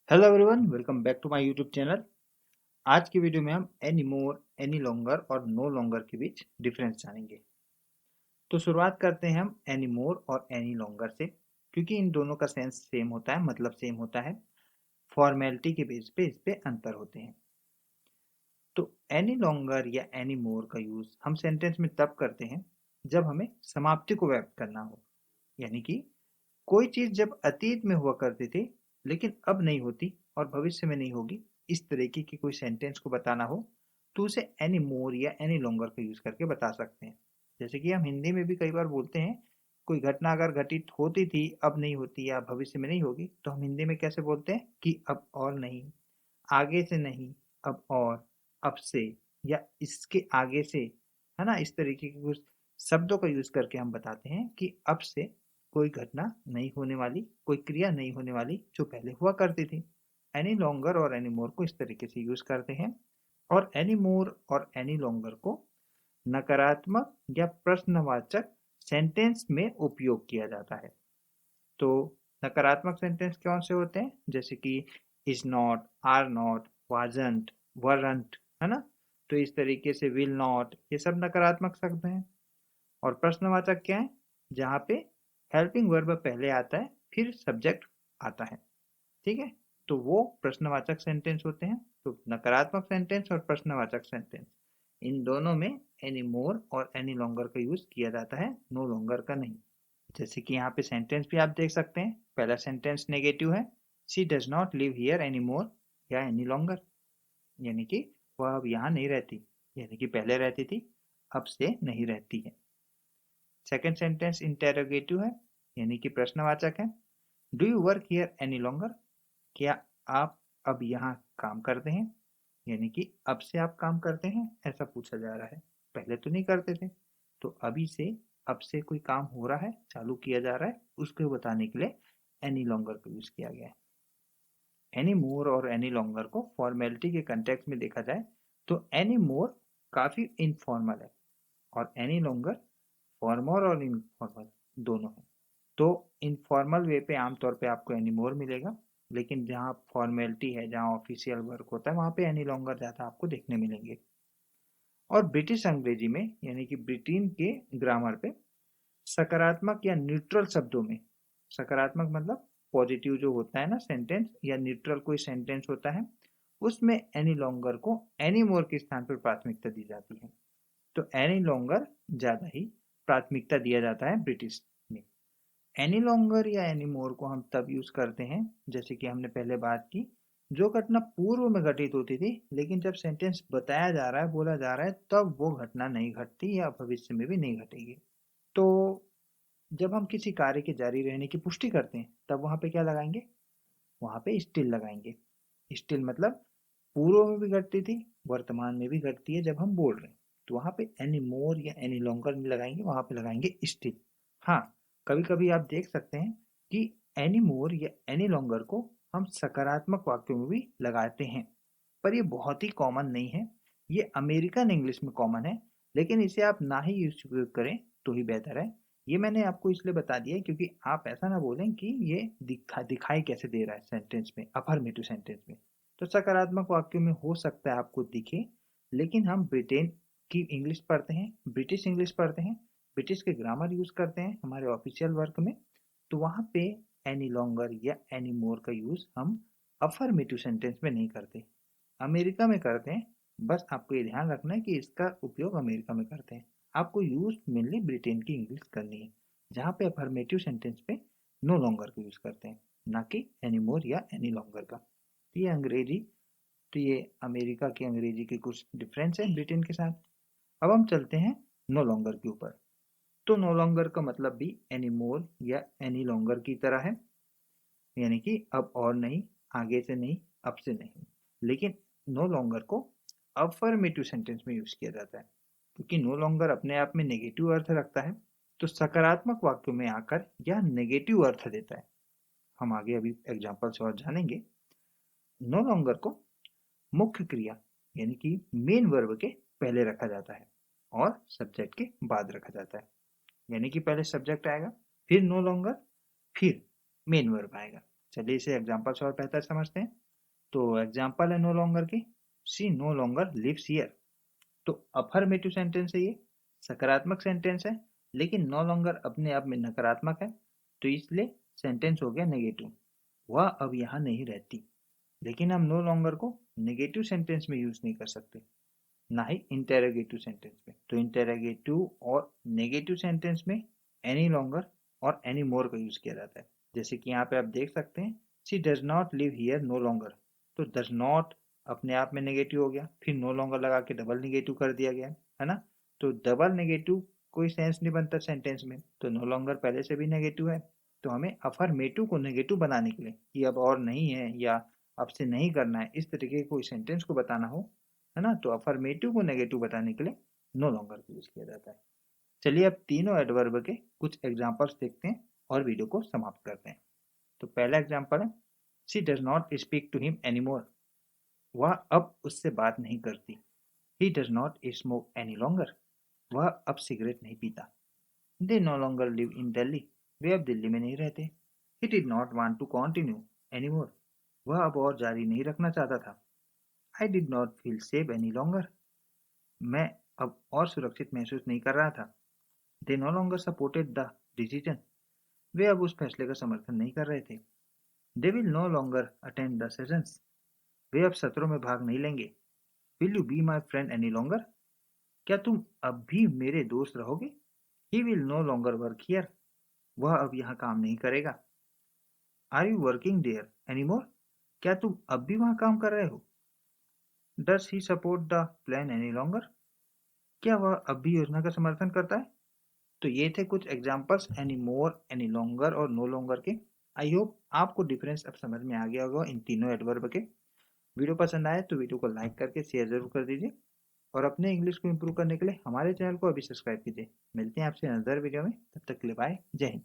Hello everyone, welcome back to my YouTube channel. आज की video में हम एनी मोर, एनी लॉन्गर और नो लॉन्गर के बीच डिफरेंस जानेंगे। तो शुरुआत करते हैं हम एनी मोर और एनी लॉन्गर से, क्योंकि इन दोनों का सेंस सेम होता है, मतलब सेम होता है। फॉर्मेलिटी के बेस पे इस पे अंतर होते हैं। तो एनी लॉन्गर या एनी मोर का यूज हम सेंटेंस में तब करते हैं जब हमें समाप्ति को व्यक्त करना हो। यानी कि कोई चीज जब अतीत में हुआ करती थी लेकिन अब नहीं होती और भविष्य में नहीं होगी, इस तरीके की कोई सेंटेंस को बताना हो तो उसे एनी मोर या एनी लॉन्गर का यूज करके बता सकते हैं। जैसे कि हम हिंदी में भी कई बार बोलते हैं, कोई घटना अगर घटित होती थी, अब नहीं होती या भविष्य में नहीं होगी, तो हम हिंदी में कैसे बोलते हैं कि अब और नहीं, आगे से नहीं, अब और, अब से, या इसके आगे से। है ना, इस तरीके के कुछ शब्दों का यूज करके हम बताते हैं कि अब से कोई घटना नहीं होने वाली, कोई क्रिया नहीं होने वाली जो पहले हुआ करती थी। एनी लॉन्गर और एनी मोर को इस तरीके से यूज करते हैं। और एनी मोर और एनी लॉन्गर को नकारात्मक या प्रश्नवाचक सेंटेंस में उपयोग किया जाता है। तो नकारात्मक सेंटेंस कौन से होते हैं, जैसे कि is not, are not, wasn't, weren't, है ना। तो इस तरीके से विल नॉट, ये सब नकारात्मक शब्द हैं। और प्रश्नवाचक क्या है, जहाँ पे हेल्पिंग वर्ब पहले आता है फिर सब्जेक्ट आता है। ठीक है, तो वो प्रश्नवाचक सेंटेंस होते हैं। तो नकारात्मक सेंटेंस और प्रश्नवाचक सेंटेंस, इन दोनों में एनी मोर और एनी लॉन्गर का यूज किया जाता है, नो लॉन्गर का नहीं। जैसे कि यहाँ पे सेंटेंस भी आप देख सकते हैं। पहला सेंटेंस नेगेटिव है, she does not live here any more या एनी लॉन्गर, यानी कि वह अब यहाँ नहीं रहती, यानी कि पहले रहती थी, अब से नहीं रहती है। सेकेंड सेंटेंस इंटेरोगेटिव है, यानी कि प्रश्नवाचक है। Do you work here any longer, क्या आप अब यहाँ काम करते हैं, यानी कि अब से आप काम करते हैं, ऐसा पूछा जा रहा है। पहले तो नहीं करते थे, तो अभी से, अब से कोई काम हो रहा है, चालू किया जा रहा है, उसको बताने के लिए एनी लॉन्गर का यूज किया गया है। एनी मोर और एनी लॉन्गर को फॉर्मेलिटी के कंटेक्स्ट में देखा जाए तो एनी मोर काफी इनफॉर्मल है और एनी लॉन्गर फॉर्मल और इनफॉर्मल दोनों है। तो इनफॉर्मल वे पे आमतौर पे आपको एनी मोर मिलेगा, लेकिन जहाँ फॉर्मेलिटी है, जहाँ ऑफिशियल वर्क होता है, वहाँ पे एनी लॉन्गर ज़्यादा आपको देखने मिलेंगे। और ब्रिटिश अंग्रेजी में, यानी कि ब्रिटेन के ग्रामर पे, सकारात्मक या न्यूट्रल शब्दों में, सकारात्मक मतलब पॉजिटिव जो होता है ना सेंटेंस, या न्यूट्रल कोई सेंटेंस होता है, उसमें एनी लॉन्गर को एनी मोर के स्थान पर प्राथमिकता दी जाती है। तो एनी लॉन्गर ज़्यादा ही प्राथमिकता दिया जाता है ब्रिटिश में। एनी लॉन्गर या एनी मोर को हम तब यूज करते हैं, जैसे कि हमने पहले बात की, जो घटना पूर्व में घटित होती थी लेकिन जब सेंटेंस बताया जा रहा है, बोला जा रहा है, तब वो घटना नहीं घटती या भविष्य में भी नहीं घटेगी। तो जब हम किसी कार्य के जारी रहने की पुष्टि करते हैं तब वहां पे क्या लगाएंगे, वहां पे स्टिल लगाएंगे। स्टिल मतलब पूर्व में भी घटती थी, वर्तमान में भी घटती है जब हम बोल रहे हैं, तो वहां पे एनी मोर या एनी लॉन्गर नहीं लगाएंगे, वहां पे लगाएंगे स्टिल। हाँ, कभी कभी आप देख सकते हैं कि एनी मोर या एनी लॉन्गर को हम सकारात्मक वाक्यों में भी लगाते हैं, पर ये बहुत ही कॉमन नहीं है। ये अमेरिकन इंग्लिश में कॉमन है, लेकिन इसे आप ना ही यूज करें तो ही बेहतर है। ये मैंने आपको इसलिए बता दिया है क्योंकि आप ऐसा ना बोलें कि ये दिखाई कैसे दे रहा है सेंटेंस में, अफर्मेटिव सेंटेंस में। तो सकारात्मक वाक्यों में हो सकता है आपको दिखे, लेकिन हम ब्रिटेन की इंग्लिश पढ़ते हैं, ब्रिटिश इंग्लिश पढ़ते हैं, ब्रिटिश के ग्रामर यूज करते हैं हमारे ऑफिशियल वर्क में। तो वहां पे एनी लॉन्गर या एनी मोर का यूज हम अफर्मेटिव सेंटेंस में नहीं करते, अमेरिका में करते हैं। बस आपको ये ध्यान रखना है कि इसका उपयोग अमेरिका में करते हैं, आपको यूज मेनली ब्रिटेन की इंग्लिश करनी है, जहाँ पे अफर्मेटिव सेंटेंस पे नो लॉन्गर का यूज करते हैं, ना कि एनी मोर या एनी लॉन्गर का। तो ये अंग्रेजी, तो ये अमेरिका की अंग्रेजी के कुछ डिफरेंस है ब्रिटेन के साथ। अब हम चलते हैं नो लॉन्गर के ऊपर। तो नो लॉन्गर का मतलब भी एनी मोर या एनी लॉन्गर की तरह है, यानी कि अब और नहीं, आगे से नहीं, अब से नहीं। लेकिन नो लॉन्गर को अफर्मेटिव सेंटेंस में यूज किया जाता है, क्योंकि नो लॉन्गर अपने आप में नेगेटिव अर्थ रखता है, तो सकारात्मक वाक्यों में आकर यह नेगेटिव अर्थ देता है। हम आगे अभी एग्जाम्पल से और जानेंगे। नो लॉन्गर को मुख्य क्रिया, यानी कि मेन वर्ब के पहले रखा जाता है और सब्जेक्ट के बाद रखा जाता है। यानी कि पहले सब्जेक्ट आएगा, फिर नो लॉन्गर, फिर मेन वर्ब आएगा। चलिए इसे एग्जाम्पल से और बेहतर समझते हैं। तो एग्जाम्पल है नो लॉन्गर की, she no longer lives here. तो अफर्मेटिव सेंटेंस है ये, सकारात्मक सेंटेंस है, लेकिन नो लॉन्गर अपने आप में नकारात्मक है, तो इसलिए सेंटेंस हो गया नेगेटिव। वह अब यहाँ नहीं रहती। लेकिन हम नो लॉन्गर को नेगेटिव सेंटेंस में यूज नहीं कर सकते, ना ही इंटेरोगेटिव सेंटेंस में। तो इंटेरोगेटिव और नेगेटिव सेंटेंस में एनी लॉन्गर और एनी मोर का यूज किया जाता है। जैसे कि यहाँ पे आप देख सकते हैं, she does not live here no longer. तो डज नॉट अपने आप में नेगेटिव हो गया, फिर नो लॉन्गर लगा के डबल नेगेटिव कर दिया गया है ना। तो डबल नेगेटिव कोई सेंस नहीं बनता सेंटेंस में, तो नो लॉन्गर पहले से भी नेगेटिव है। तो हमें अफर्मेटिव को नेगेटिव बनाने के लिए, कि अब और नहीं है या अब से नहीं करना है, इस तरीके के कोई सेंटेंस को बताना हो, है ना, तो अफर्मेटिव को नेगेटिव बताने के लिए नो लॉन्गर का यूज किया जाता है। चलिए अब तीनों एडवर्ब के कुछ एग्जांपल्स देखते हैं और वीडियो को समाप्त करते हैं। तो पहला एग्जांपल है, she does not speak to him anymore. वह अब उससे बात नहीं करती। He does not smoke any longer. वह अब सिगरेट नहीं पीता। They no longer live in Delhi. वे अब दिल्ली में नहीं रहते। He did not want to continue anymore. वह अब और जारी नहीं रखना चाहता था। I did not feel safe any longer. मैं अब और सुरक्षित महसूस नहीं कर रहा था। They no longer supported the decision. वे अब उस फैसले का समर्थन नहीं कर रहे थे। They will no longer attend the sessions. वे अब सत्रों में भाग नहीं लेंगे। Will you be my friend any longer. क्या तुम अब भी मेरे दोस्त रहोगे। He will no longer work here. वह अब यहाँ काम नहीं करेगा। Are you working there any more. क्या तुम अब भी वहाँ काम कर रहे हो। Does he support the plan any longer. क्या वह अब भी योजना का समर्थन करता है। तो ये थे कुछ examples any more, any longer और नो लॉन्गर के। आई होप आपको डिफरेंस अब समझ में आ गया होगा इन तीनों एडवर्ब के। वीडियो पसंद आए तो वीडियो को लाइक करके शेयर जरूर कर दीजिए, और अपने इंग्लिश को इम्प्रूव करने के लिए हमारे चैनल को अभी सब्सक्राइब कीजिए। मिलते हैं आपसे अनदर वीडियो में, तब तक के लिए बाय, जय हिंद।